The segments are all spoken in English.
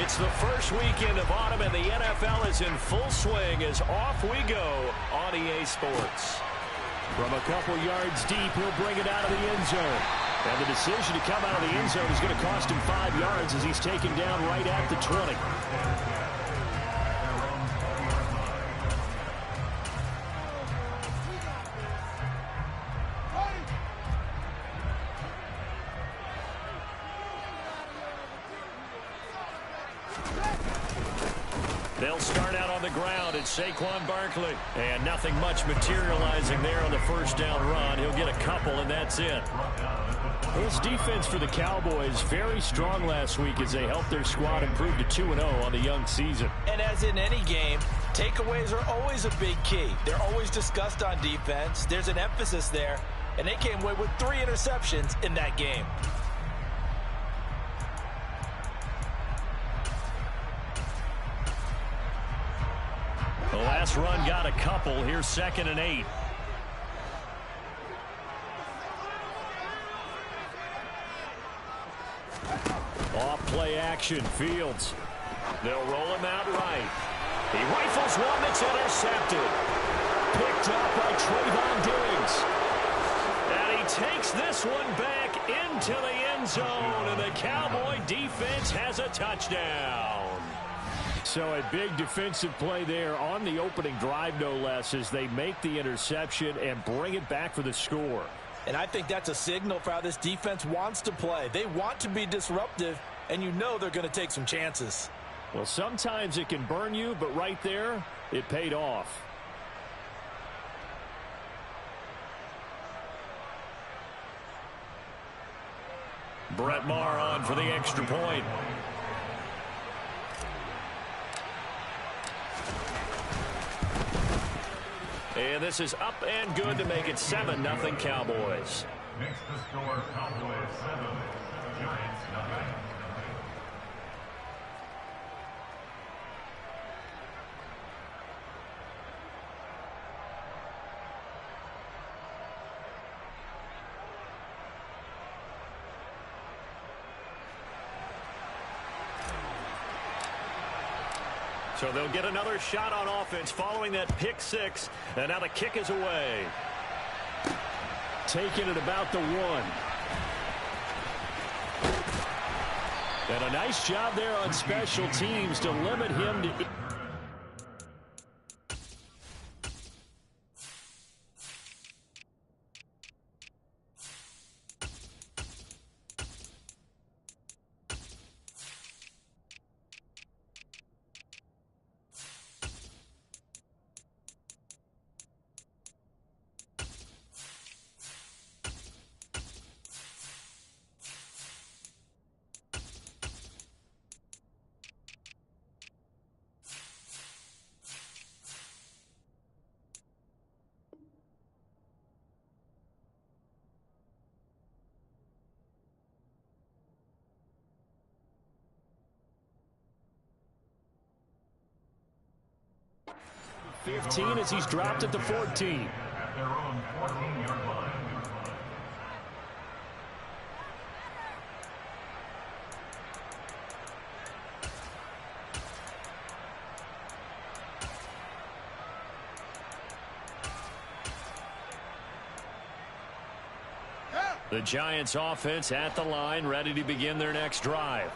It's the first weekend of autumn, and the NFL is in full swing as off we go on EA Sports. From a couple yards deep, he'll bring it out of the end zone. And the decision to come out of the end zone is going to cost him 5 yards as he's taken down right at the 20. They'll start out on the ground. It's Saquon Barkley. And nothing much materializing there on the first down run. He'll get a couple, and that's it. His defense for the Cowboys very strong last week as they helped their squad improve to 2-0 on the young season. And as in any game, takeaways are always a big key. They're always discussed on defense. There's an emphasis there, and they came away with 3 interceptions in that game. The last run got a couple. Here's 2nd and 8. Off play action. Fields. They'll roll him out right. He rifles one that's intercepted. Picked up by Trayvon Diggs. And he takes this one back into the end zone. And the Cowboy defense has a touchdown. So a big defensive play there on the opening drive, no less, as they make the interception and bring it back for the score. And I think that's a signal for how this defense wants to play. They want to be disruptive, and you know they're going to take some chances. Well, sometimes it can burn you, but right there, it paid off. Brett Maher on for the extra point. And this is up and good to make it 7-0 Cowboys. Next to score, Cowboys 7, Giants 9. So they'll get another shot on offense following that pick 6. And now the kick is away. Taking it about the 1. And a nice job there on special teams to limit him to... .15 as he's dropped at the 14. At their own 14-yard line. The Giants offense at the line, ready to begin their next drive.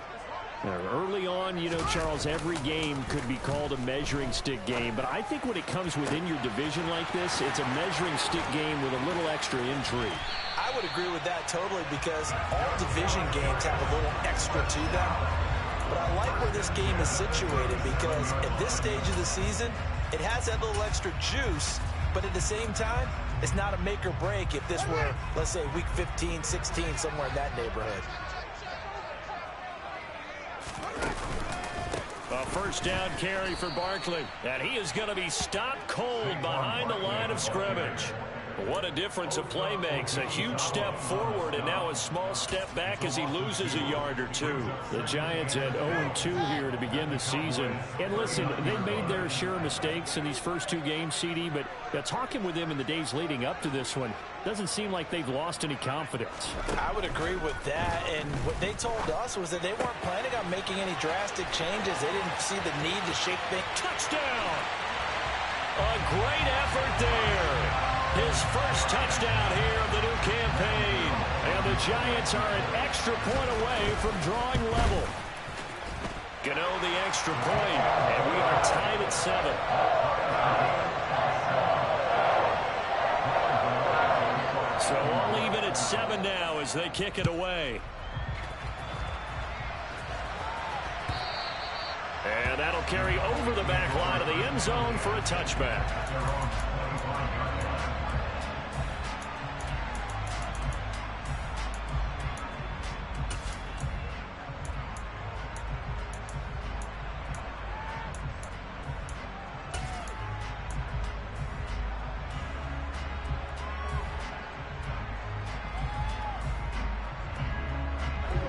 Now, early on, you know, Charles, every game could be called a measuring stick game, but I think when it comes within your division like this, it's a measuring stick game with a little extra intrigue. I would agree with that totally, because all division games have a little extra to them. But I like where this game is situated, because at this stage of the season, it has that little extra juice, but at the same time, it's not a make or break if this were, let's say, week 15, 16, somewhere in that neighborhood. A first down carry for Barkley, and he is going to be stopped cold behind the line of scrimmage. What a difference a play makes. A huge step forward and now a small step back as he loses a yard or two. The Giants at 0-2 here to begin the season. And listen, they made their share of mistakes in these first two games, CD, but talking with them in the days leading up to this one, doesn't seem like they've lost any confidence. I would agree with that, and what they told us was that they weren't planning on making any drastic changes. They didn't see the need to shake things. Touchdown! A great effort there. His first touchdown here of the new campaign. And the Giants are an extra point away from drawing level. Gano the extra point, and we are tied at 7. So all even at 7 now as they kick it away. And that'll carry over the back line of the end zone for a touchback.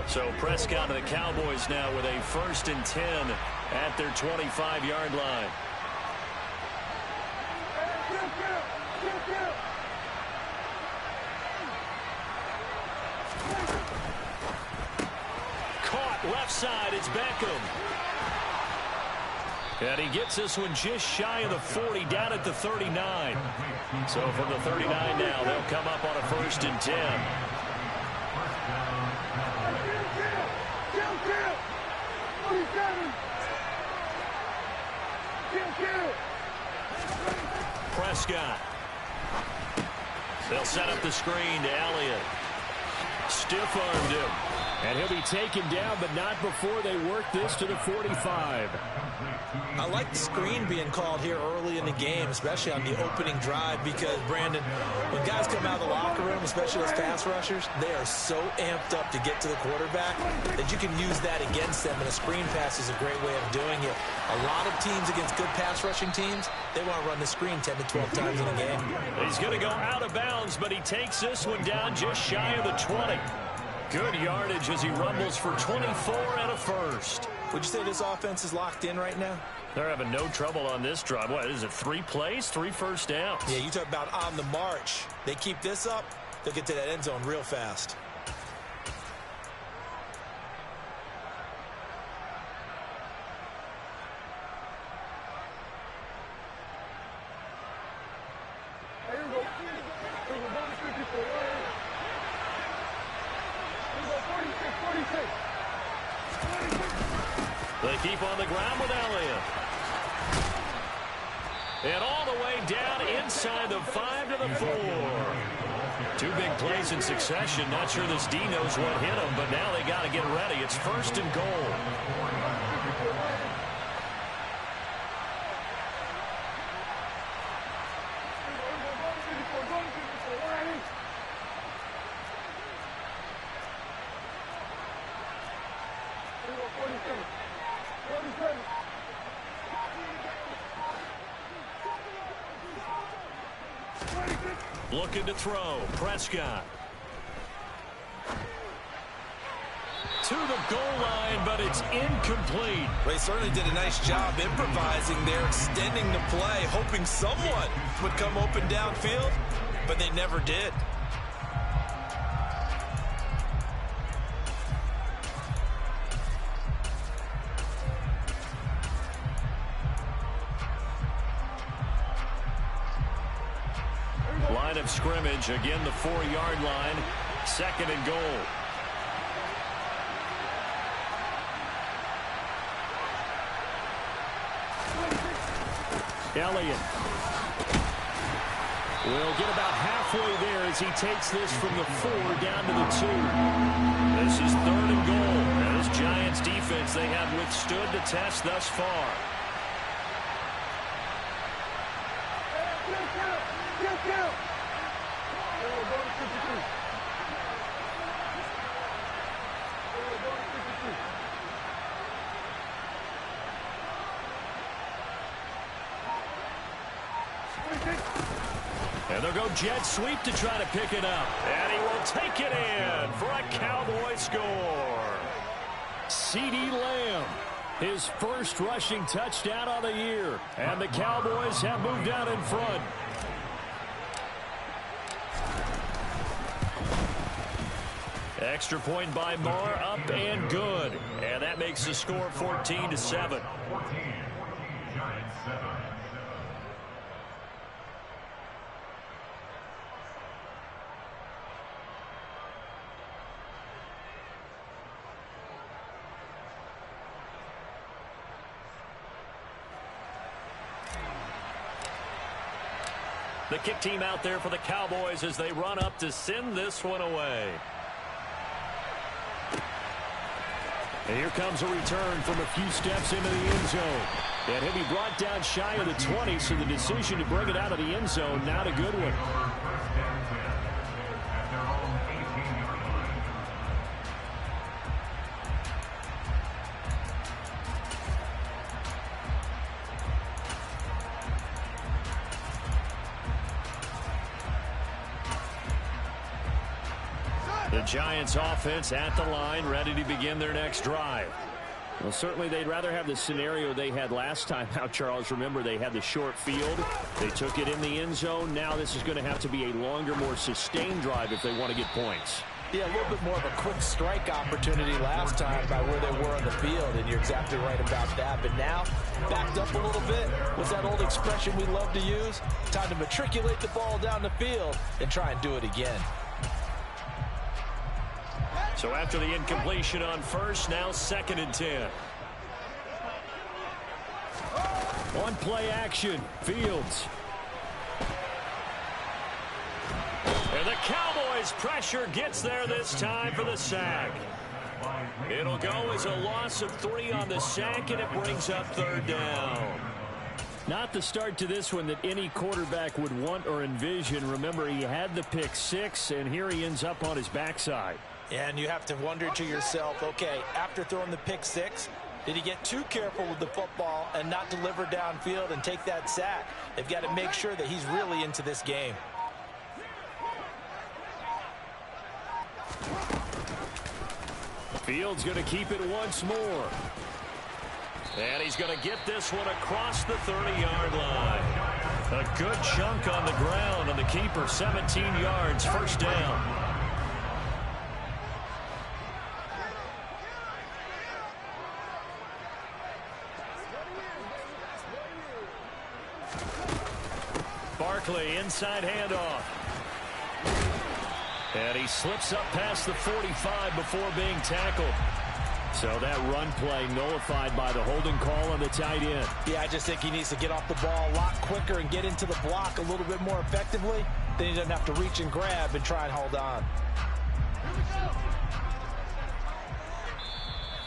So Prescott and the Cowboys now with a 1st and 10 at their 25-yard line. Caught left side, it's Beckham. And he gets this one just shy of the 40, down at the 39. So from the 39 now, they'll come up on a 1st and 10. Prescott. They'll set up the screen to Elliott. Stiff-armed him. And he'll be taken down, but not before they work this to the 45. I like the screen being called here early in the game, especially on the opening drive, because, Brandon, when guys come out of the locker room, especially those pass rushers, they are so amped up to get to the quarterback that you can use that against them, and a screen pass is a great way of doing it. A lot of teams against good pass rushing teams, they want to run the screen 10 to 12 times in a game. He's going to go out of bounds, but he takes this one down just shy of the 20. Good yardage as he rumbles for 24 and a 1st. Would you say this offense is locked in right now? They're having no trouble on this drive. What is it, 3 plays, 3 first downs? Yeah, you talk about on the march. They keep this up, they'll get to that end zone real fast. They keep on the ground with Elliott. And all the way down inside the 5 to the 4. 2 big plays in succession. Not sure this D knows what hit him, but now they got to get ready. It's 1st and goal. Looking to throw. Prescott. To the goal line, but it's incomplete. They certainly did a nice job improvising there, extending the play, hoping someone would come open downfield, but they never did. Line of scrimmage, again the 4-yard line, 2nd and goal. Elliott will get about halfway there as he takes this from the 4 down to the 2. This is 3rd and goal. Now this Giants defense they have withstood the test thus far. And they'll go jet sweep to try to pick it up. And he will take it in for a Cowboy score. CeeDee Lamb, his first rushing touchdown of the year. And the Cowboys have moved out in front. Extra point by Marr, up and good. And that makes the score 14-7. The kick team out there for the Cowboys as they run up to send this one away. And here comes a return from a few steps into the end zone. And he'll be brought down shy of the 20, so the decision to bring it out of the end zone, not a good one. The Giants offense at the line, ready to begin their next drive. Well, certainly they'd rather have the scenario they had last time out, Charles. Remember, they had the short field. They took it in the end zone. Now this is going to have to be a longer, more sustained drive if they want to get points. Yeah, a little bit more of a quick strike opportunity last time by where they were on the field, and you're exactly right about that. But now, backed up a little bit. What's that old expression we love to use? Time to matriculate the ball down the field and try and do it again. So after the incompletion on first, now 2nd and 10. On play action, Fields. And the Cowboys' pressure gets there this time for the sack. It'll go as a loss of 3 on the sack, and it brings up 3rd down. Not the start to this one that any quarterback would want or envision. Remember, he had the pick 6, and here he ends up on his backside. And you have to wonder to yourself, okay, after throwing the pick 6, did he get too careful with the football and not deliver downfield and take that sack? They've got to make sure that he's really into this game. Fields going to keep it once more. And he's going to get this one across the 30-yard line. A good chunk on the ground, and the keeper 17 yards, 1st down. Barkley, inside handoff. And he slips up past the 45 before being tackled. So that run play nullified by the holding call on the tight end. Yeah, I just think he needs to get off the ball a lot quicker and get into the block a little bit more effectively. Then he doesn't have to reach and grab and try and hold on.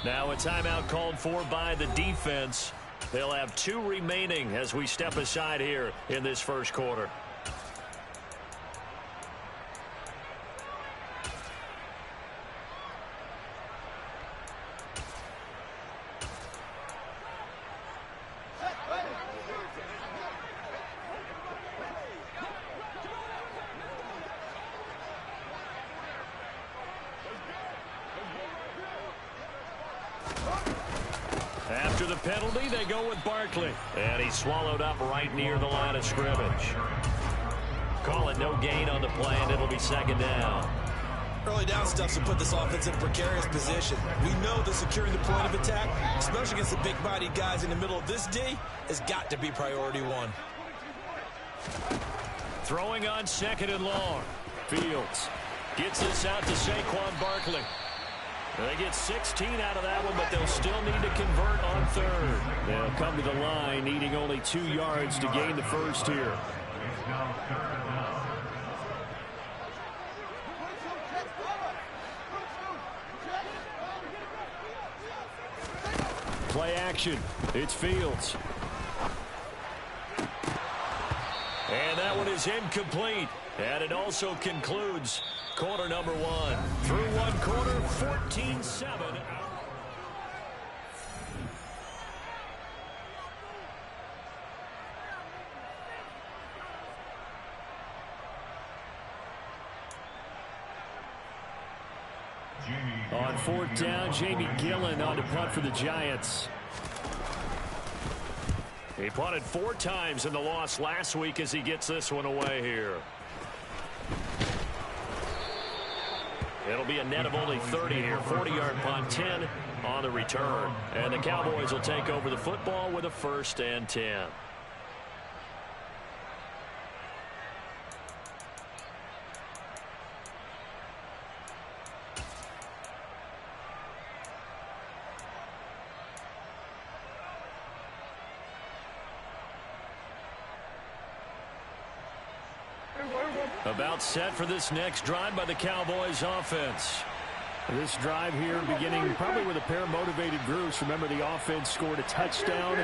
Now a timeout called for by the defense. They'll have 2 remaining as we step aside here in this first quarter. After the penalty, they go with Barkley. And he's swallowed up right near the line of scrimmage. Call it no gain on the play, and it'll be 2nd down. Early down stuff to put this offense in a precarious position. We know that securing the point of attack, especially against the big-bodied guys in the middle of this D, has got to be priority 1. Throwing on 2nd and long. Fields gets this out to Saquon Barkley. They get 16 out of that one, but they'll still need to convert on 3rd. They'll come to the line, needing only 2 yards to gain the first here. Play action. It's Fields. And that one is incomplete. And it also concludes quarter number 1. Through 1 quarter, 14-7. On fourth down, Jamie Gillen on to punt for the Giants. He punted 4 times in the loss last week as he gets this one away here. It'll be a net of only 30 here. 40-yard punt, 10 on the return. And the Cowboys will take over the football with a 1st and 10. About set for this next drive by the Cowboys offense. This drive here beginning probably with a pair of motivated groups. Remember, the offense scored a touchdown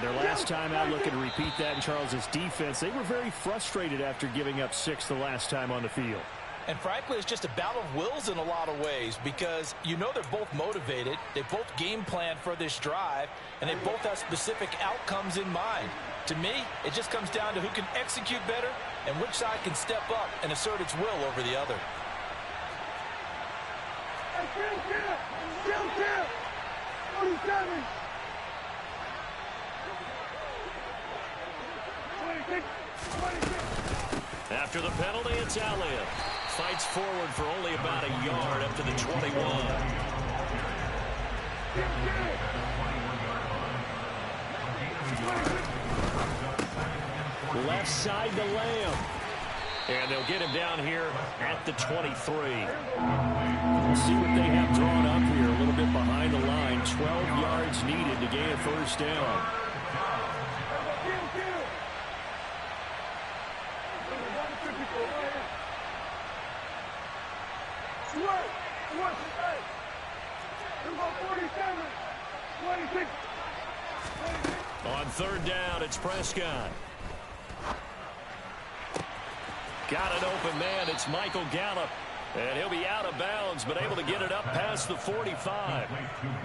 their last time out. Looking to repeat that in Charles's defense. They were very frustrated after giving up 6 the last time on the field. And frankly, it's just a battle of wills in a lot of ways because you know they're both motivated. They both game plan for this drive, and they both have specific outcomes in mind. To me, it just comes down to who can execute better and which side can step up and assert its will over the other. After the penalty, it's Elliott. Fights forward for only about a yard up to the 21. Left side to Lamb. And they'll get him down here at the 23. We'll see what they have drawn up here. A little bit behind the line. 12 yards needed to gain a 1st down. On 3rd down, it's Prescott. Got an open man. It's Michael Gallup. And he'll be out of bounds, but able to get it up past the 45.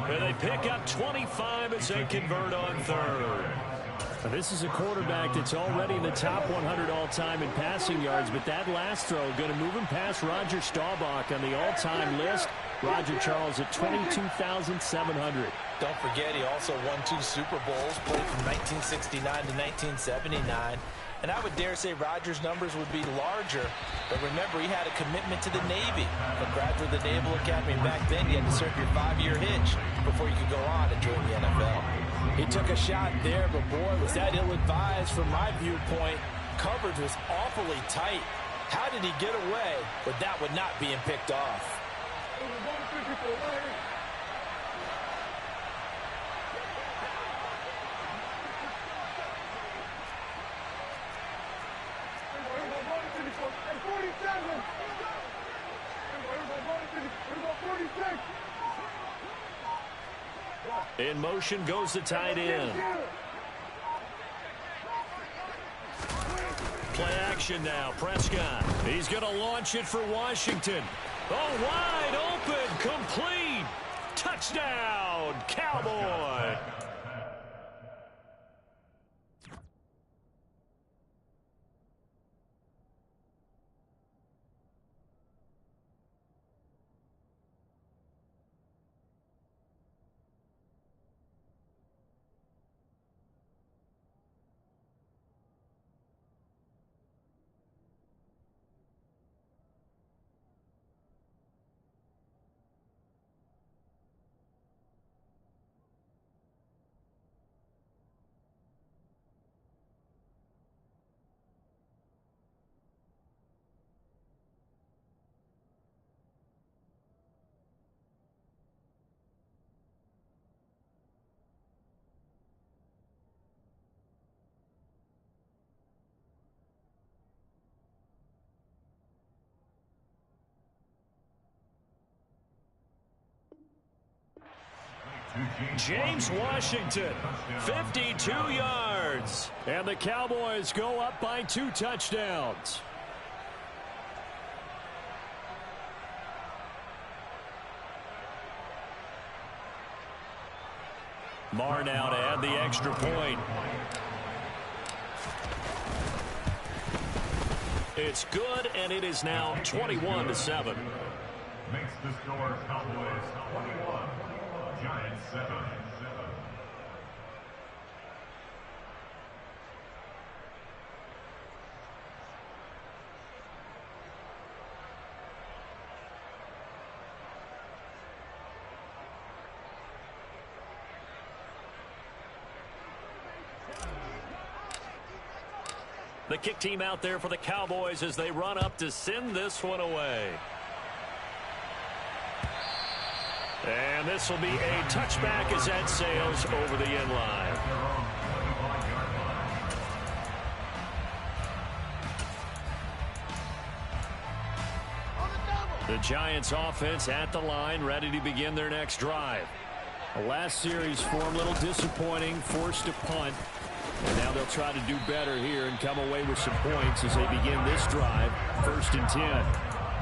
And they pick up 25 as they convert on 3rd. Now, this is a quarterback that's already in the top 100 all-time in passing yards, but that last throw going to move him past Roger Staubach on the all-time list. Roger Charles at 22,700. Don't forget, he also won 2 Super Bowls, played from 1969 to 1979. And I would dare say Rodgers' numbers would be larger, but remember, he had a commitment to the Navy. A graduate of the Naval Academy, back then you had to serve your 5-year hitch before you could go on and join the NFL. He took a shot there, but boy, was that ill-advised from my viewpoint. Coverage was awfully tight. How did he get away with that one not being picked off? In motion goes the tight end. Play action now. Prescott. He's going to launch it for Washington. Oh, wide open. Complete. Touchdown, Cowboy. James Washington, 52 yards. And the Cowboys go up by 2 touchdowns. Marr now to add the extra point. It's good, and it is now 21-7. makes the score Cowboys 21, Giants 7. The kick team out there for the Cowboys as they run up to send this one away. And this will be a touchback as that sails over the end line. The Giants offense at the line, ready to begin their next drive. The last series form a little disappointing, forced to punt. And now they'll try to do better here and come away with some points as they begin this drive. 1st and 10.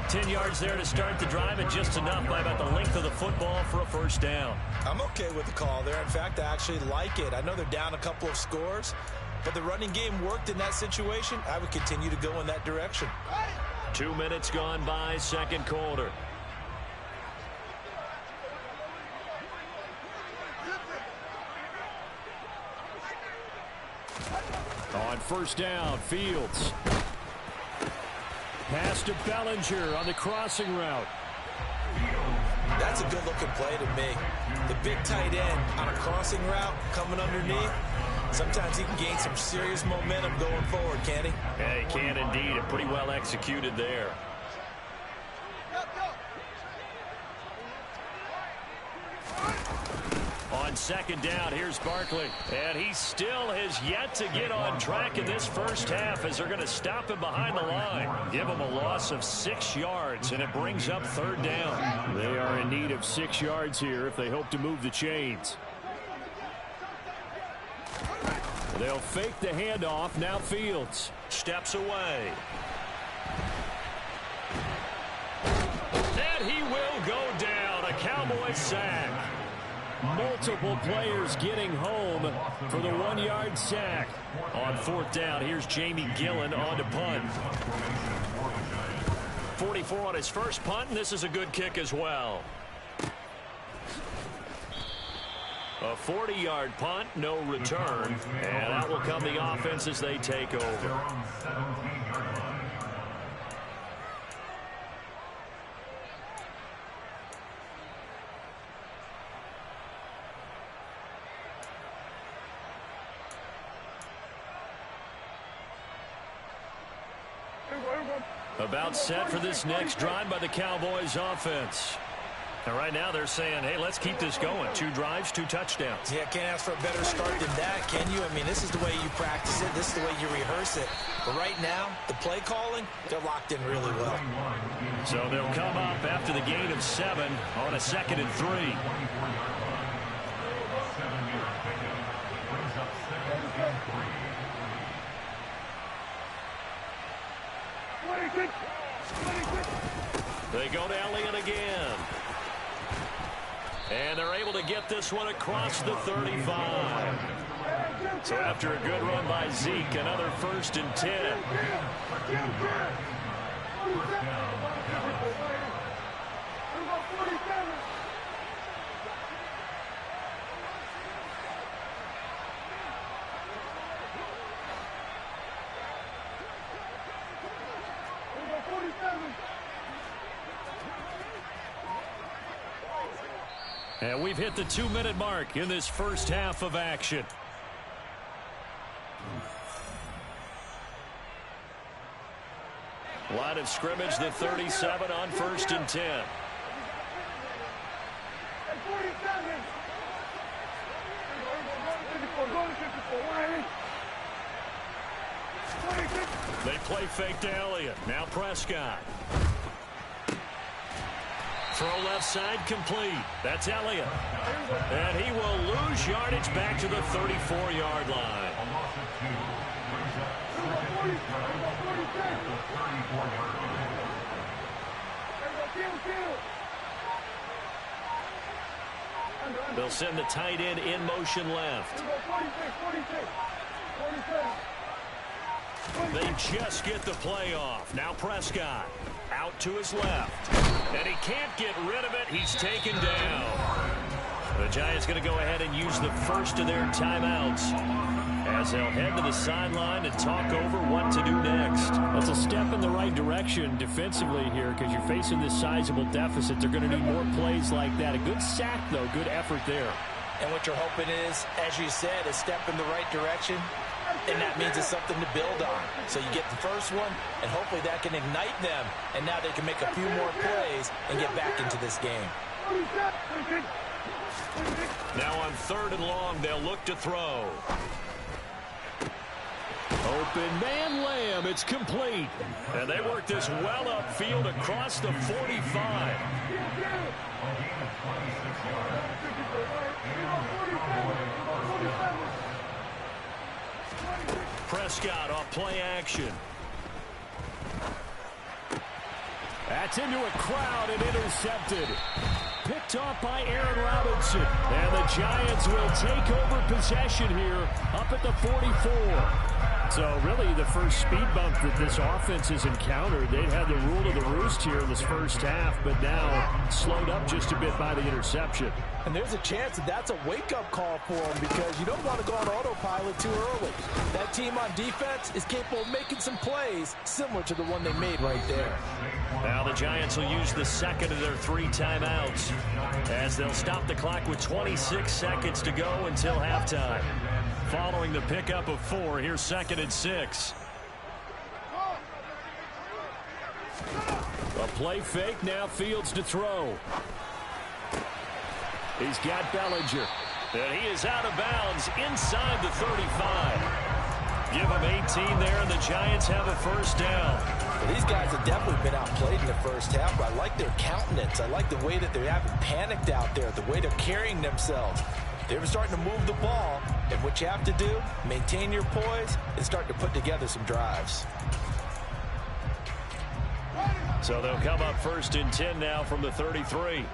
10 yards there to start the drive, and just enough by about the length of the football for a first down. I'm okay with the call there. In fact, I actually like it. I know they're down a couple of scores, but the running game worked in that situation. I would continue to go in that direction. 2 minutes gone by, second quarter. On first down, Fields. Pass to Bellinger on the crossing route. That's a good-looking play to me. The big tight end on a crossing route coming underneath. Sometimes he can gain some serious momentum going forward, can't he? Yeah, he can indeed, and pretty well executed there. On second down, here's Barkley. And he still has yet to get on track in this first half as they're going to stop him behind the line. Give him a loss of 6 yards, and it brings up third down. They are in need of 6 yards here if they hope to move the chains. They'll fake the handoff. Now Fields steps away. And he will go down. A Cowboy sack. Multiple players getting home for the 1-yard sack. On fourth down, here's Jamie Gillen on to punt. 44 on his first punt, and this is a good kick as well. A 40-yard punt, no return. And out will come the offense as they take over. About set for this next drive by the Cowboys offense. And right now they're saying, hey, let's keep this going. 2 drives, 2 touchdowns. Yeah, can't ask for a better start than that, can you? I mean, this is the way you practice it. This is the way you rehearse it. But right now, the play calling, they're locked in really well. So they'll come up after the gain of 7 on a 2nd and 3. They go to Elliott again. And they're able to get this one across the 35. So after a good run by Zeke, another 1st and 10. And we've hit the 2-minute mark in this first half of action. Line of scrimmage, the 37 on 1st and 10. They play fake to Elliott. Now Prescott. Throw left side complete. That's Elliott. And he will lose yardage back to the 34-yard line. They'll send the tight end in motion left. They just get the play off. Now Prescott Out to his left. And he can't get rid of it. He's taken down. The Giants going to go ahead and use the first of their timeouts as they'll head to the sideline and talk over what to do next. That's a step in the right direction defensively here because you're facing this sizable deficit. They're going to need more plays like that. A good sack, though. Good effort there. And what you're hoping is, as you said, a step in the right direction. And that means it's something to build on. So you get the first one, and hopefully that can ignite them. And now they can make a few more plays and get back into this game. Now on 3rd and long, they'll look to throw. Open man Lamb. It's complete. And they work this well upfield across the 45. Prescott off play action. That's into a crowd and intercepted. Picked off by Aaron Robinson. And the Giants will take over possession here up at the 44. So really the first speed bump that this offense has encountered. They'd had the rule of the roost here in this first half, but now slowed up just a bit by the interception. And there's a chance that that's a wake-up call for them because you don't want to go on autopilot too early. That team on defense is capable of making some plays similar to the one they made right there. Now the Giants will use the second of their 3 timeouts as they'll stop the clock with 26 seconds to go until halftime. Following the pickup of 4, here's 2nd and 6. A play fake, now Fields to throw. He's got Bellinger. And he is out of bounds inside the 35. Give him 18 there, and the Giants have a first down. Well, these guys have definitely been outplayed in the first half, but I like their countenance. I like the way that they haven't panicked out there, the way they're carrying themselves. They're starting to move the ball, and what you have to do, maintain your poise and start to put together some drives. So they'll come up 1st and 10 now from the 33.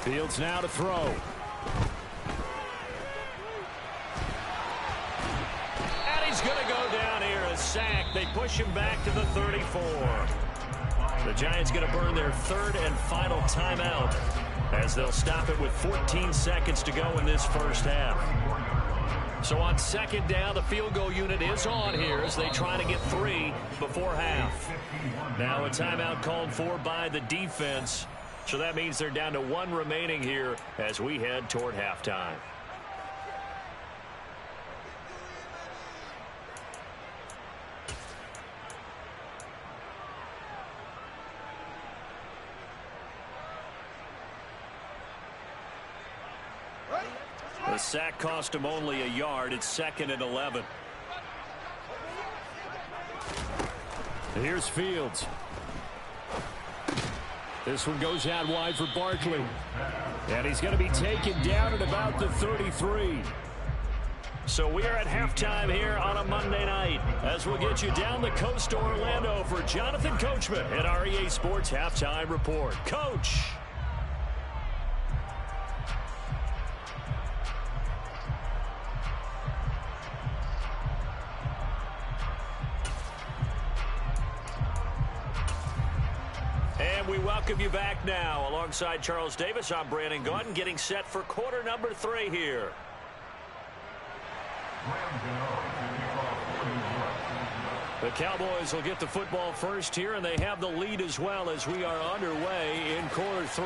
Fields now to throw. And he's going to go down here, a sack. They push him back to the 34. The Giants going to burn their 3rd and final timeout as they'll stop it with 14 seconds to go in this first half. So on 2nd down, the field goal unit is on here as they try to get 3 before half. Now a timeout called for by the defense. So that means they're down to 1 remaining here as we head toward halftime. The sack cost him only a yard. It's 2nd and 11. Here's Fields. This one goes out wide for Barkley. And he's going to be taken down at about the 33. So we are at halftime here on a Monday night as we'll get you down the coast to Orlando for Jonathan Coachman at our EA Sports Halftime Report. Coach. And we welcome you back now. Alongside Charles Davis, I'm Brandon Gaudin, getting set for quarter number 3 here. The Cowboys will get the football first here, and they have the lead as well as we are underway in quarter 3.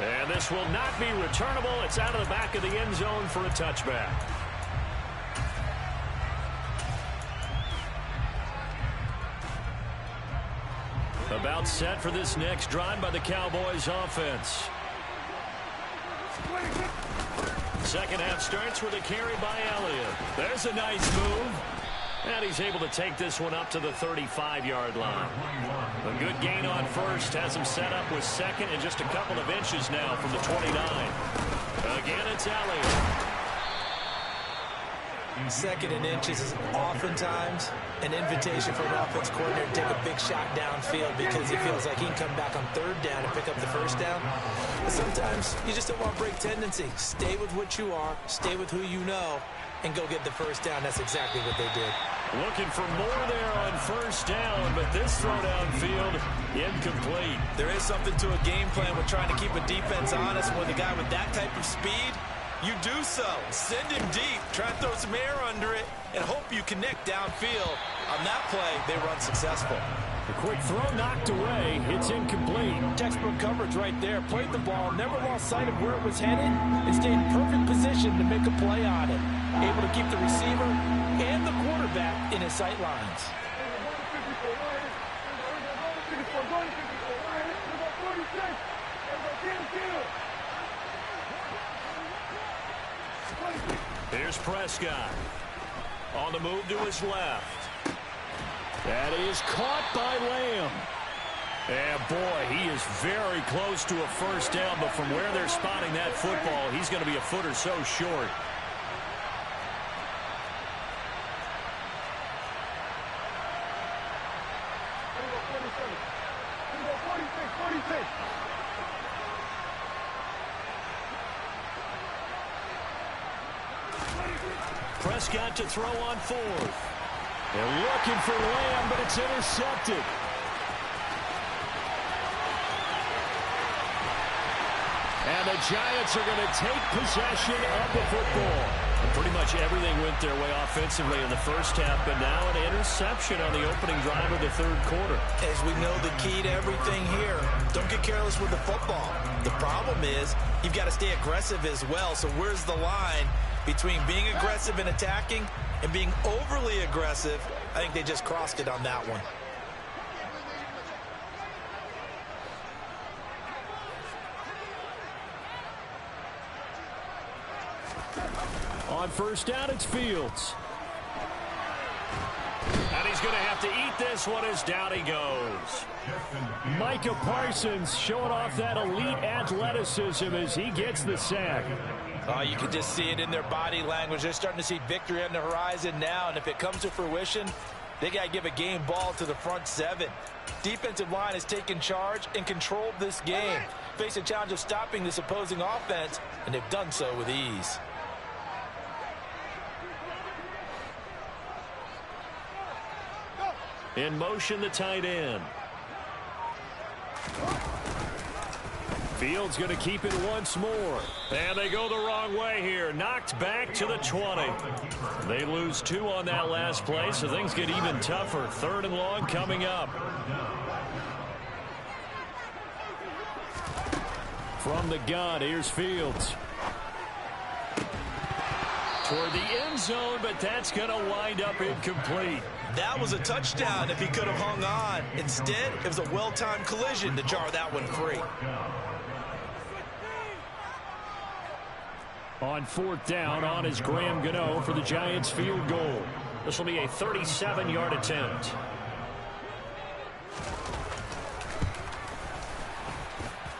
And this will not be returnable. It's out of the back of the end zone for a touchback. About set for this next drive by the Cowboys offense. Second half starts with a carry by Elliott. There's a nice move. And he's able to take this one up to the 35-yard line. A good gain on first. Has him set up with 2nd and just a couple of inches now from the 29. Again, it's Elliott. 2nd and inches is oftentimes an invitation for an offense coordinator to take a big shot downfield because he feels like he can come back on 3rd down and pick up the first down. But sometimes you just don't want break tendency. Stay with what you are. Stay with who you know. and go get the first down. That's exactly what they did. Looking for more there on first down, but this throw downfield incomplete. There is something to a game plan with trying to keep a defense honest. With a guy with that type of speed, you do so. Send him deep, try and throw some air under it, and hope you connect downfield. On that play, they run successful. The quick throw knocked away. It's incomplete. Textbook coverage right there. Played the ball, never lost sight of where it was headed, and stayed in perfect position to make a play on it. Able to keep the receiver and the quarterback in his sight lines. Here's Prescott. On the move to his left. That is caught by Lamb. And boy, he is very close to a first down, but from where they're spotting that football, he's going to be a foot or so short. Prescott to throw on fourth. They're looking for Lamb, but it's intercepted. And the Giants are going to take possession of the football. And pretty much everything went their way offensively in the first half, but now an interception on the opening drive of the third quarter. As we know, the key to everything here, don't get careless with the football. The problem is you've got to stay aggressive as well. So where's the line between being aggressive and attacking and being overly aggressive? I think they just crossed it on that one. On first down, it's Fields. And he's going to have to eat this one as down he goes. Micah Parsons showing off that elite athleticism as he gets the sack. Oh, you can just see it in their body language. They're starting to see victory on the horizon now, and if it comes to fruition, they got to give a game ball to the front seven. Defensive line has taken charge and controlled this game. Face a challenge of stopping this opposing offense, and they've done so with ease. In motion, the tight end. Fields going to keep it once more. And they go the wrong way here. Knocked back to the 20. They lose 2 on that last play, so things get even tougher. 3rd and long coming up. From the gun, here's Fields. Toward the end zone, but that's going to wind up incomplete. That was a touchdown if he could have hung on. Instead, it was a well-timed collision to jar that one free. On 4th down, on is Graham Gano for the Giants field goal. This will be a 37-yard attempt.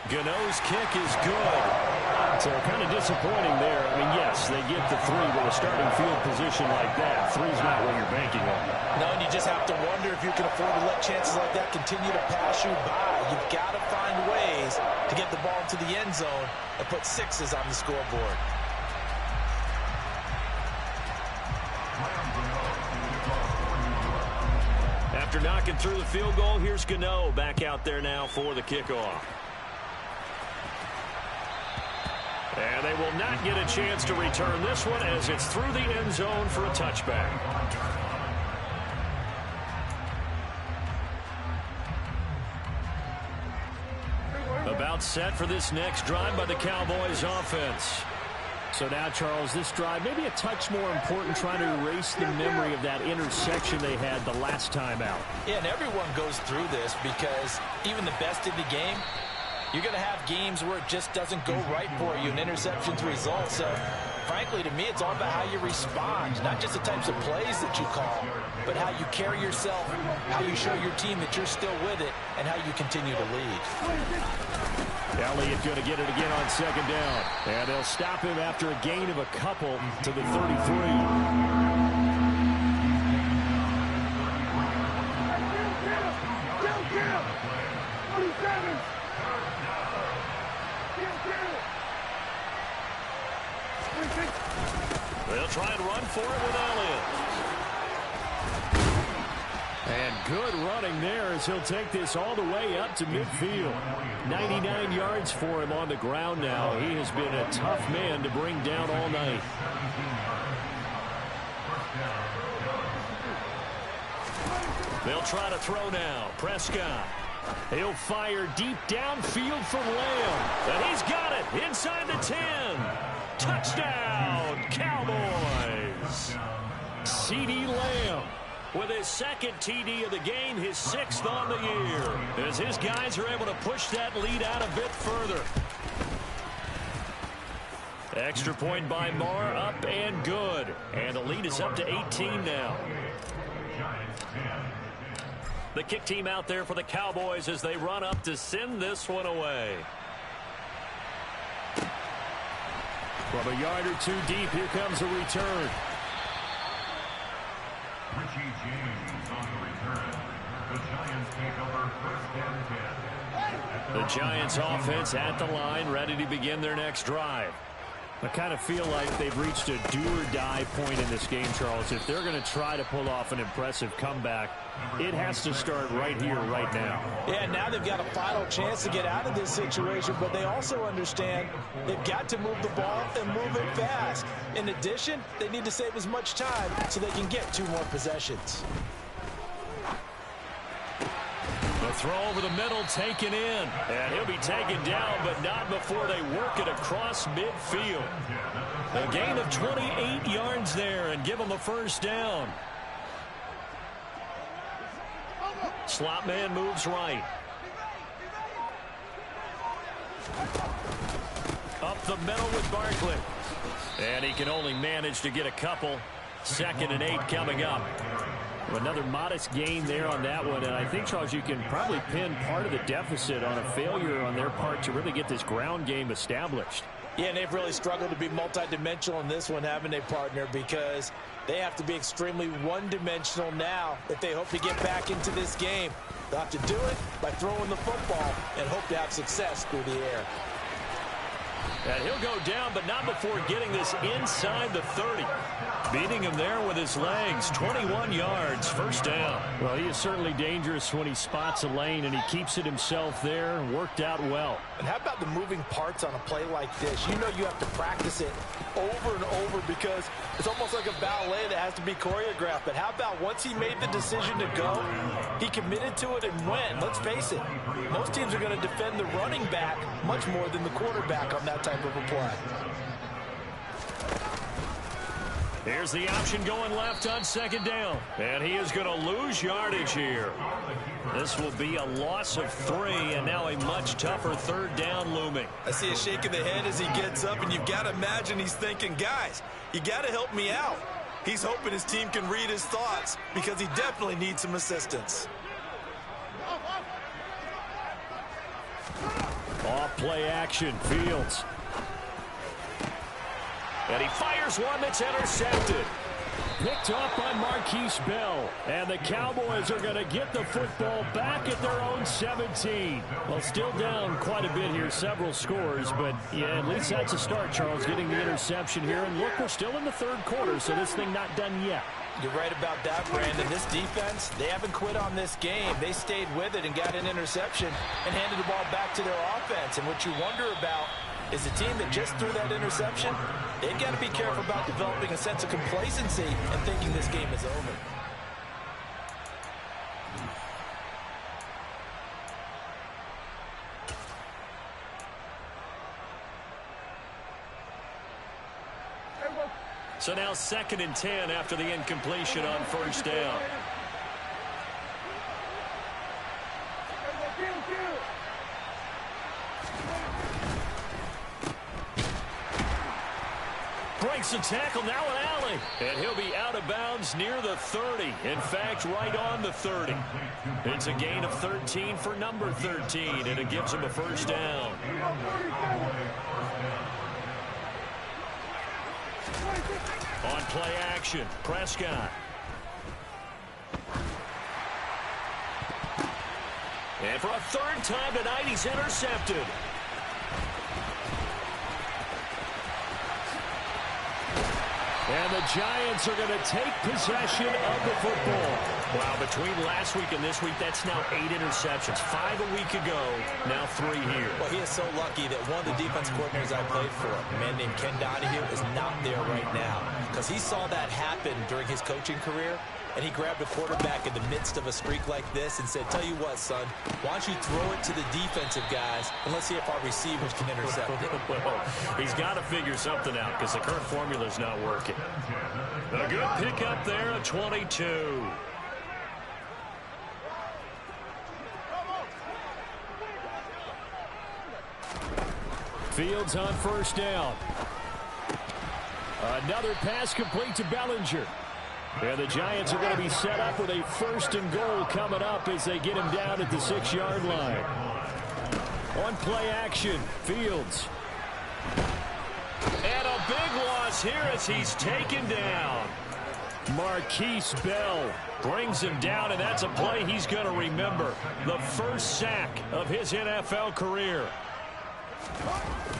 Gano's kick is good. So kind of disappointing there. I mean, yes, they get the 3 with a starting field position like that. 3's not what you're banking on. No, and you just have to wonder if you can afford to let chances like that continue to pass you by. You've got to find ways to get the ball into the end zone and put 6s on the scoreboard. After knocking through the field goal, here's Gano back out there now for the kickoff. And they will not get a chance to return this one as it's through the end zone for a touchback. About set for this next drive by the Cowboys offense. So now, Charles, this drive maybe a touch more important, trying to erase the memory of that interception they had the last time out. Yeah, and everyone goes through this because even the best in the game, you're going to have games where it just doesn't go right for you, and interceptions result. So, frankly, to me, it's all about how you respond, not just the types of plays that you call, but how you carry yourself, how you show your team that you're still with it, and how you continue to lead. Elliott going to get it again on 2nd down. And they'll stop him after a gain of a couple to the 33. They'll try and run for it with Elliott. And good running there as he'll take this all the way up to midfield. 99 yards for him on the ground now. He has been a tough man to bring down all night. They'll try to throw now. Prescott. He'll fire deep downfield for Lamb. And he's got it inside the 10. Touchdown, Cowboys. CeeDee Lamb with his second TD of the game, his 6th on the year, as his guys are able to push that lead out a bit further. Extra point by Marr, up and good. And the lead is up to 18 now. The kick team out there for the Cowboys as they run up to send this one away. From a yard or two deep, here comes a return. Richie James on the return. The Giants take over 1st and 10. The Giants offense at the line, ready to begin their next drive. I kind of feel like they've reached a do-or-die point in this game, Charles. If they're going to try to pull off an impressive comeback, it has to start right here, right now. Yeah, now they've got a final chance to get out of this situation, but they also understand they've got to move the ball and move it fast. In addition, they need to save as much time so they can get 2 more possessions. The throw over the middle taken in. And he'll be taken down, but not before they work it across midfield. A gain of 28 yards there and give them a 1st down. Slot man moves right. Up the middle with Barkley. And he can only manage to get a couple. 2nd and 8 coming up. Another modest gain there on that one, and I think, Charles, you can probably pin part of the deficit on a failure on their part to really get this ground game established. Yeah, and they've really struggled to be multidimensional in this one, haven't they, partner? Because they have to be extremely one-dimensional now if they hope to get back into this game. They'll have to do it by throwing the football and hope to have success through the air. And he'll go down, but not before getting this inside the 30. Beating him there with his legs. 21 yards, 1st down. Well, he is certainly dangerous when he spots a lane, and he keeps it himself there and worked out well. And how about the moving parts on a play like this? You know you have to practice it over and over because it's almost like a ballet that has to be choreographed. But how about once he made the decision to go, he committed to it and went. Let's face it, most teams are going to defend the running back much more than the quarterback on that type of a play. Here's the option going left on 2nd down. And he is going to lose yardage here. This will be a loss of 3, and now a much tougher 3rd down looming. I see a shake of the head as he gets up, and you've got to imagine he's thinking, guys, you got to help me out. He's hoping his team can read his thoughts because he definitely needs some assistance. Off play action, Fields. And he fires one that's intercepted. Picked off by Marquise Bell. And the Cowboys are going to get the football back at their own 17. Well, still down quite a bit here, several scores. But, yeah, at least that's a start, Charles, getting the interception here. And look, we're still in the 3rd quarter, so this thing not done yet. You're right about that, Brandon. This defense, they haven't quit on this game. They stayed with it and got an interception and handed the ball back to their offense. And what you wonder about is a team that just threw that interception, they've got to be careful about developing a sense of complacency and thinking this game is over. So now 2nd and 10 after the incompletion on 1st down. Breaks the tackle now at Alley. And he'll be out of bounds near the 30. In fact, right on the 30. It's a gain of 13 for number 13, and it gives him a 1st down. On play action, Prescott. And for a 3rd time tonight, he's intercepted. And the Giants are going to take possession of the football. Wow, between last week and this week, that's now 8 interceptions. 5 a week ago, now 3 here. Well, he is so lucky that one of the defense coordinators I played for, a man named Ken Donahue, is not there right now. Because he saw that happen during his coaching career, and he grabbed a quarterback in the midst of a streak like this and said, tell you what, son, why don't you throw it to the defensive guys, and let's see if our receivers can intercept it. Well, he's got to figure something out because the current formula is not working. A good pickup there, a 22. Fields on first down. Another pass complete to Bellinger. And the Giants are going to be set up with a 1st and goal coming up as they get him down at the 6-yard line. On play action, Fields. And a big loss here as he's taken down. Marquise Bell brings him down, and that's a play he's going to remember. The first sack of his NFL career.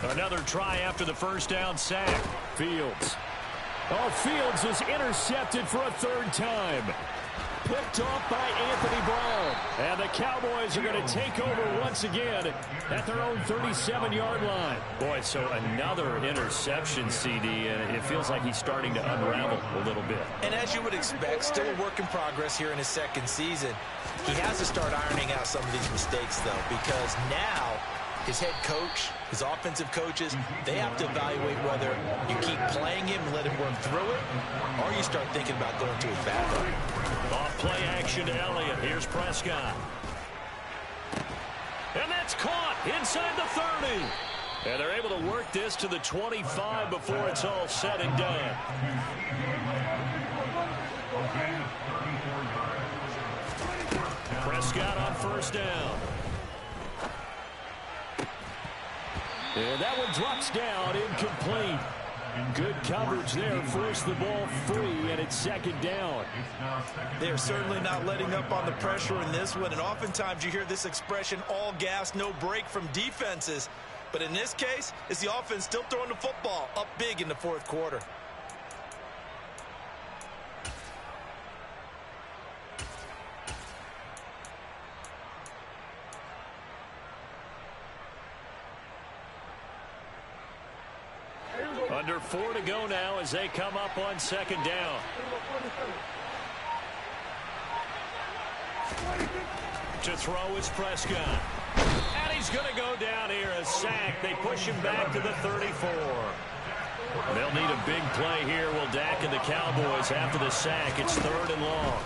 Another try after the first down sack. Fields. Oh, Fields is intercepted for a 3rd time. Picked off by Anthony Brown. And the Cowboys are going to take over once again at their own 37-yard line. Boy, so another interception, CD, and it feels like he's starting to unravel a little bit. And as you would expect, still a work in progress here in his 2nd season. He has to start ironing out some of these mistakes, though, because now his head coach, his offensive coaches, they have to evaluate whether you keep playing him and let him work through it, or you start thinking about going to his backup. Off play action to Elliott. Here's Prescott. And that's caught inside the 30. And they're able to work this to the 25 before it's all said and done. Prescott on first down. And that one drops down, incomplete. Good coverage there, forced the ball free, and it's 2nd down. They're certainly not letting up on the pressure in this one, and oftentimes you hear this expression, all gas, no break from defenses. But in this case, it's the offense still throwing the football up big in the 4th quarter. Under 4 to go now as they come up on 2nd down. To throw is Prescott. And he's going to go down here, a sack. They push him back to the 34. They'll need a big play here, will Dak and the Cowboys after the sack. It's 3rd and long.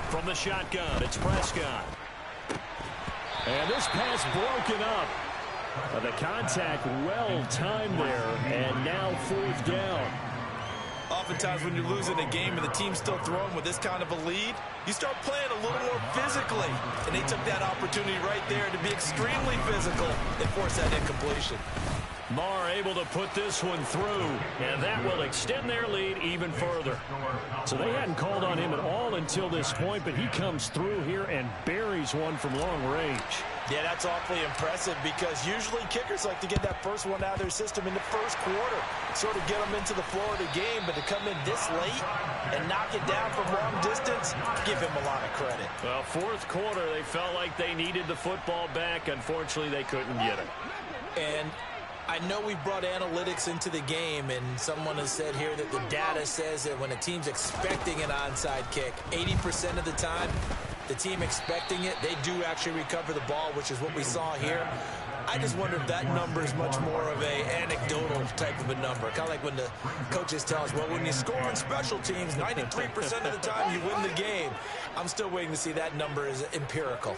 From the shotgun, it's Prescott. And this pass broken up. The contact well-timed there, and now 4th down. Oftentimes when you're losing a game and the team's still throwing with this kind of a lead, you start playing a little more physically. And they took that opportunity right there to be extremely physical and force that incompletion. Marr able to put this one through, and that will extend their lead even further. So they hadn't called on him at all until this point, but he comes through here and buries one from long range. Yeah, that's awfully impressive because usually kickers like to get that first one out of their system in the 1st quarter, sort of get them into the flow of the game, but to come in this late and knock it down from long distance, give him a lot of credit. Well, 4th quarter, they felt like they needed the football back. Unfortunately, they couldn't get it. And I know we brought analytics into the game, and someone has said here that the data says that when a team's expecting an onside kick, 80% of the time, the team expecting it, they do actually recover the ball, which is what we saw here. I just wonder if that number is much more of a anecdotal type of a number. Kind of like when the coaches tell us, well, when you score on special teams, 93% of the time you win the game. I'm still waiting to see that number is empirical.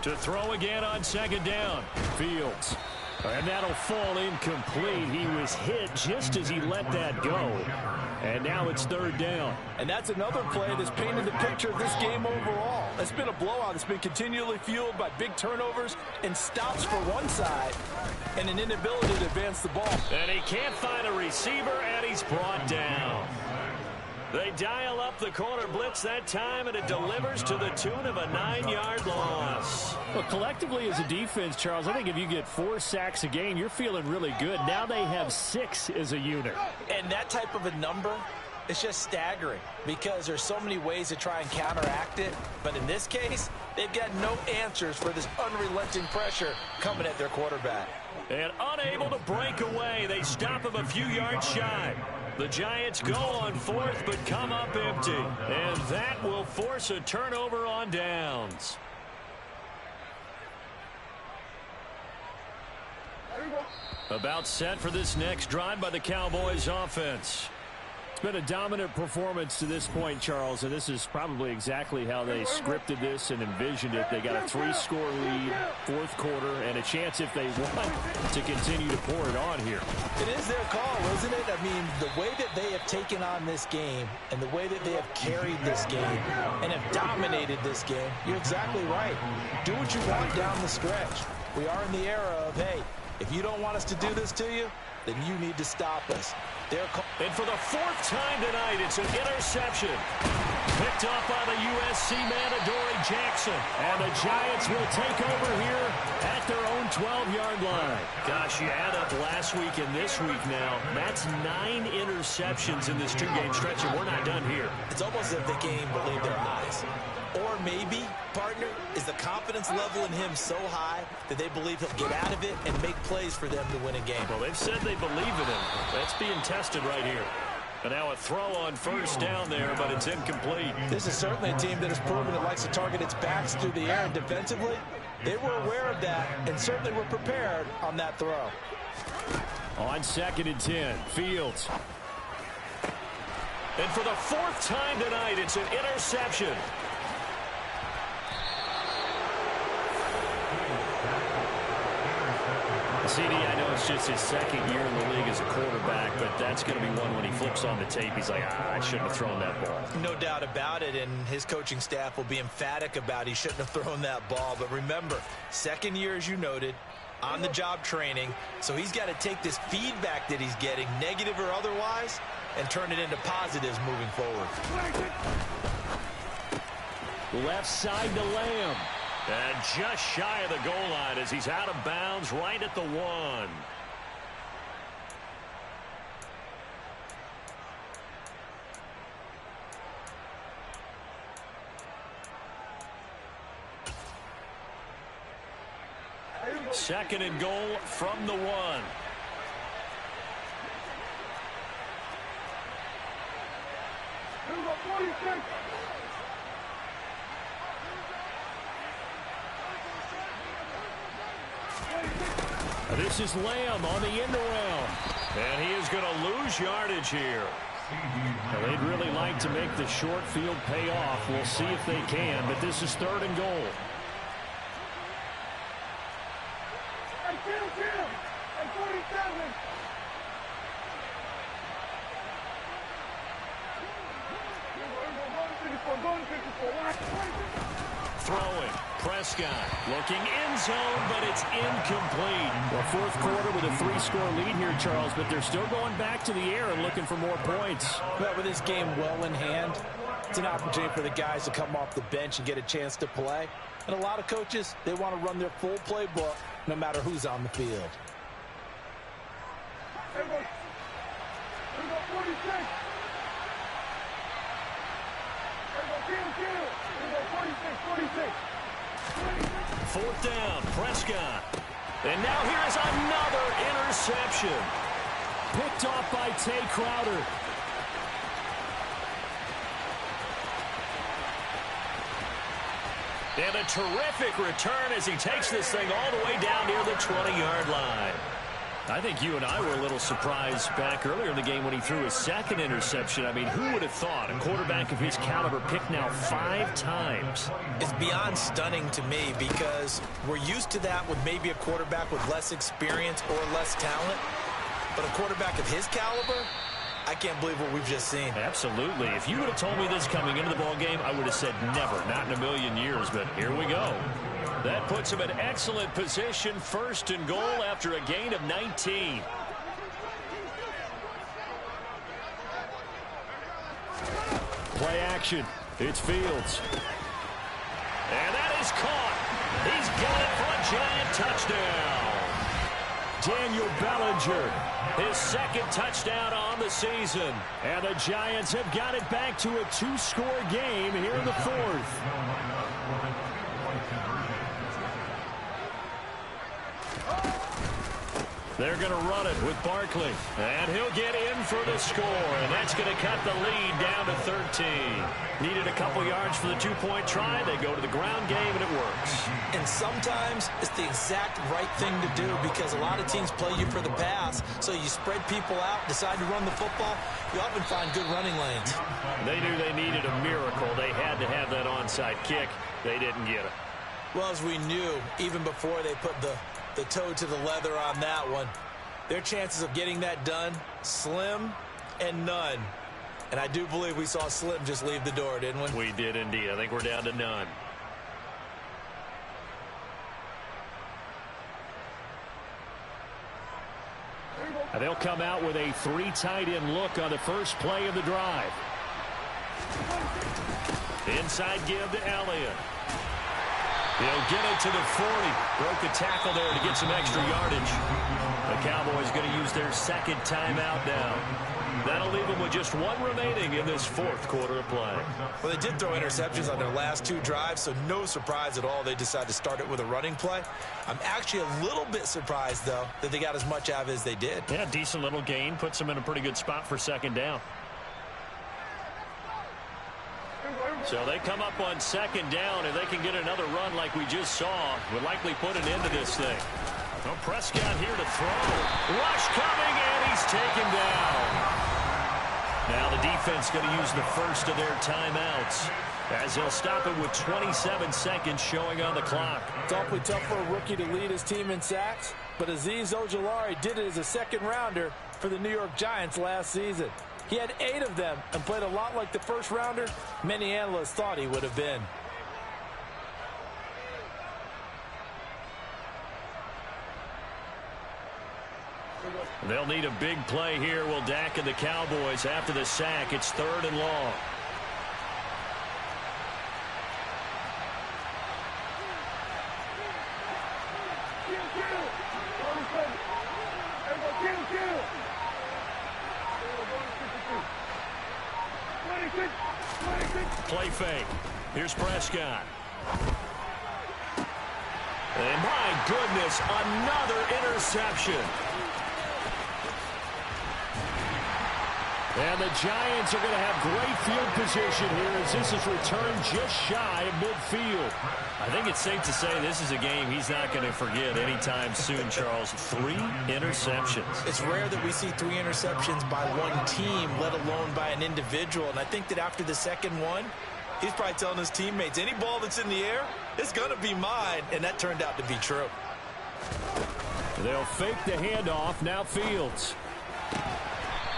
To throw again on 2nd down, Fields. And that'll fall incomplete. He was hit just as he let that go. And now it's 3rd down. And that's another play that's painted the picture of this game overall. It's been a blowout. It's been continually fueled by big turnovers and stops for one side and an inability to advance the ball. And he can't find a receiver, and he's brought down. They dial up the corner blitz that time, and it delivers to the tune of a 9-yard loss. Well, collectively as a defense, Charles, I think if you get 4 sacks a game, you're feeling really good. Now they have 6 as a unit. And that type of a number, it's just staggering because there's so many ways to try and counteract it. But in this case, they've got no answers for this unrelenting pressure coming at their quarterback. And unable to break away, they stop him a few yards shy. The Giants go on 4th but come up empty. And that will force a turnover on downs. About set for this next drive by the Cowboys offense. It's been a dominant performance to this point, Charles, and this is probably exactly how they scripted this and envisioned it. They got a 3-score lead, 4th quarter, and a chance if they want to continue to pour it on here. It is their call, isn't it? I mean, the way that they have taken on this game and the way that they have carried this game and have dominated this game, you're exactly right. Do what you want down the stretch. We are in the era of, hey, if you don't want us to do this to you, then you need to stop us. And for the 4th time tonight, it's an interception. Picked up by the USC man, Adoree Jackson. And the Giants will take over here at their own 12-yard line. Gosh, you add up last week and this week now. That's 9 interceptions in this 2-game stretch, and we're not done here. It's almost as if they can't even believe their eyes. Or maybe, partner, is the confidence level in him so high that they believe he'll get out of it and make plays for them to win a game. Well, they've said they believe in him. That's being tested right here. And now a throw on 1st down there, but it's incomplete. This is certainly a team that has proven it likes to target its backs through the air, and defensively, they were aware of that and certainly were prepared on that throw. On 2nd and 10, Fields. And for the 4th time tonight, it's an interception. CD, I know it's just his 2nd year in the league as a quarterback, but that's going to be one when he flips on the tape. He's like, I shouldn't have thrown that ball. No doubt about it, and his coaching staff will be emphatic about he shouldn't have thrown that ball. But remember, 2nd year, as you noted, on-the-job training, so he's got to take this feedback that he's getting, negative or otherwise, and turn it into positives moving forward. Left side to Lamb. And just shy of the goal line as he's out of bounds right at the 1. Second and goal from the 1. This is Lamb on the end around. And he is going to lose yardage here. Well, they'd really like to make the short field pay off. We'll see if they can, but this is 3rd and goal. Throwing. Prescott looking end zone, but it's incomplete. Well, 4th quarter with a 3-score lead here, Charles, but they're still going back to the air and looking for more points. But with this game well in hand, it's an opportunity for the guys to come off the bench and get a chance to play. And a lot of coaches, they want to run their full playbook no matter who's on the field. Fourth down, Prescott. And now here's another interception. Picked off by Tay Crowder. And a terrific return as he takes this thing all the way down near the 20-yard line. I think you and I were a little surprised back earlier in the game when he threw his 2nd interception. I mean, who would have thought a quarterback of his caliber picked now 5 times? It's beyond stunning to me because we're used to that with maybe a quarterback with less experience or less talent. But a quarterback of his caliber, I can't believe what we've just seen. Absolutely. If you would have told me this coming into the ball game, I would have said never, not in a million years. But here we go. That puts him in excellent position, 1st and goal after a gain of 19. Play action. It's Fields. And that is caught. He's got it for a Giant touchdown. Daniel Bellinger, His second touchdown on the season. and the Giants have got it back to a two-score game here in the fourth. They're going to run it with Barkley. And he'll get in for the score. And that's going to cut the lead down to 13. Needed a couple yards for the two-point try. They go to the ground game, and it works. And sometimes it's the exact right thing to do because a lot of teams play you for the pass. So you spread people out, decide to run the football. You often find good running lanes. They knew they needed a miracle. They had to have that onside kick. They didn't get it. Well, as we knew, even before they put the toe to the leather on that one, their chances of getting that done, slim and none. And I do believe we saw Slim just leave the door, didn't we? We did indeed. I think we're down to none. And they'll come out with a three tight end look on the first play of the drive. Inside give to Elliott. He'll get it to the 40. Broke the tackle there to get some extra yardage. The Cowboys going to use their second timeout now. That'll leave them with just one remaining in this fourth quarter of play. Well, they did throw interceptions on their last two drives, so no surprise at all they decided to start it with a running play. I'm actually a little bit surprised, though, that they got as much out of it as they did. Yeah, decent little gain. Puts them in a pretty good spot for second down. So they come up on second down, and they can get another run like we just saw. Would likely put an end to this thing. Well, Prescott here to throw. Rush coming, and he's taken down. Now the defense going to use the first of their timeouts as they'll stop it with 27 seconds showing on the clock. It's awfully tough for a rookie to lead his team in sacks, but Azeez Ojulari did it as a second-rounder for the New York Giants last season. He had 8 of them and played a lot like the first-rounder many analysts thought he would have been. They'll need a big play here. Will Dak and the Cowboys after the sack. It's 3rd and long. Play fake. Here's Prescott. And my goodness, another interception. And the Giants are going to have great field position here as this is returned just shy of midfield. I think it's safe to say this is a game he's not going to forget anytime soon, Charles. 3 interceptions. It's rare that we see 3 interceptions by one team, let alone by an individual. And I think that after the second one, he's probably telling his teammates, any ball that's in the air, it's going to be mine. And that turned out to be true. They'll fake the handoff. Now Fields.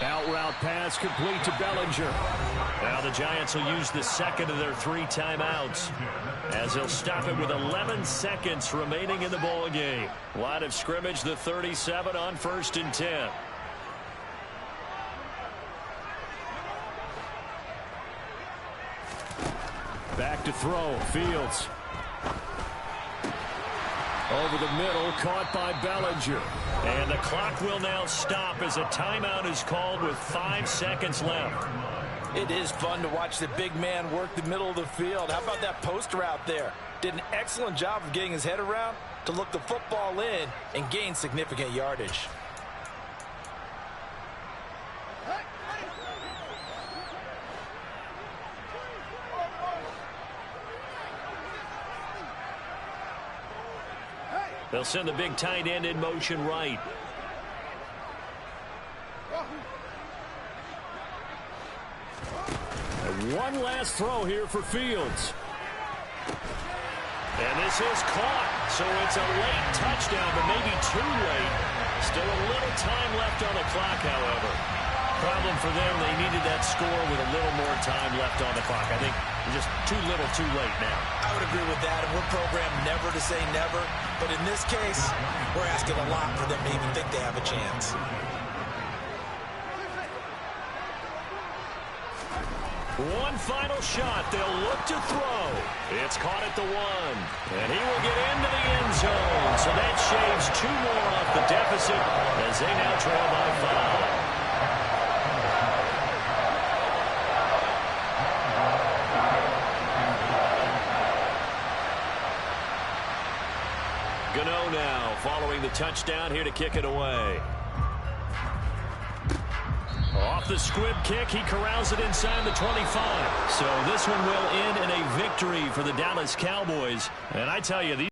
Out route pass complete to Bellinger. Now the Giants will use the second of their 3 timeouts as they'll stop it with 11 seconds remaining in the ball game. Line of scrimmage, the 37 on 1st and 10. Back to throw. Fields. Over the middle, caught by Bellinger. And the clock will now stop as a timeout is called with 5 seconds left. It is fun to watch the big man work the middle of the field. How about that post route there? Did an excellent job of getting his head around to look the football in and gain significant yardage. They'll send the big tight end in motion right. And one last throw here for Fields. And this is caught. So it's a late touchdown, but maybe too late. Still a little time left on the clock, however. Problem for them, they needed that score with a little more time left on the clock. I think just too little too late now. I would agree with that, and we're programmed never to say never. But in this case, we're asking a lot for them to even think they have a chance. One final shot. They'll look to throw. It's caught at the 1. And he will get into the end zone. So that shaves 2 more off the deficit as they now trail by 5. Gano now following the touchdown here to kick it away. Off the squib kick, he corrals it inside the 25. So this one will end in a victory for the Dallas Cowboys. And I tell you, these